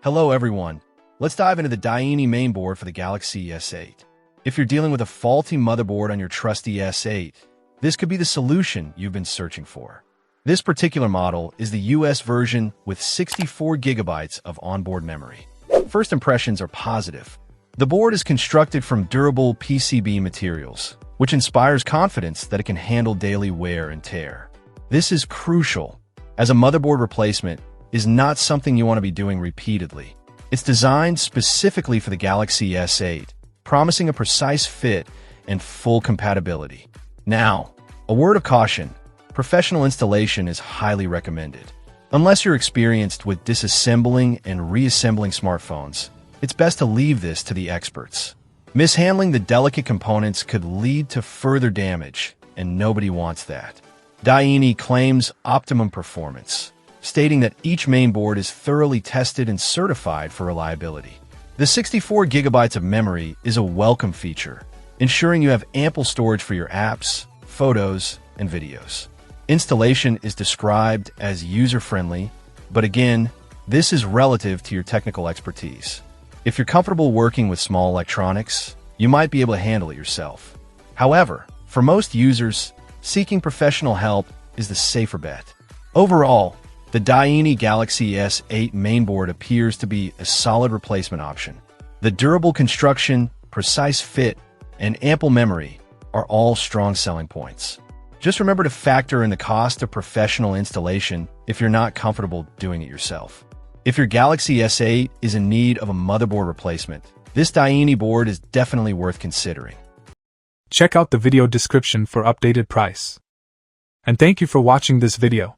Hello everyone, let's dive into the Dyini mainboard for the Galaxy S8. If you're dealing with a faulty motherboard on your trusty S8, this could be the solution you've been searching for. This particular model is the US version with 64 gigabytes of onboard memory. First impressions are positive. The board is constructed from durable PCB materials, which inspires confidence that it can handle daily wear and tear. This is crucial, as a motherboard replacement is not something you want to be doing repeatedly. It's designed specifically for the Galaxy S8, promising a precise fit and full compatibility. Now, a word of caution, professional installation is highly recommended. Unless you're experienced with disassembling and reassembling smartphones, it's best to leave this to the experts. Mishandling the delicate components could lead to further damage, and nobody wants that. Dyini claims optimum performance, stating that each mainboard is thoroughly tested and certified for reliability. The 64 gigabytes of memory is a welcome feature, ensuring you have ample storage for your apps, photos, and videos. Installation is described as user-friendly, but again, this is relative to your technical expertise. If you're comfortable working with small electronics, you might be able to handle it yourself. However, for most users, seeking professional help is the safer bet. Overall, the Dyini Galaxy S8 mainboard appears to be a solid replacement option. The durable construction, precise fit, and ample memory are all strong selling points. Just remember to factor in the cost of professional installation if you're not comfortable doing it yourself. If your Galaxy S8 is in need of a motherboard replacement, this Dyini board is definitely worth considering. Check out the video description for updated price. And thank you for watching this video.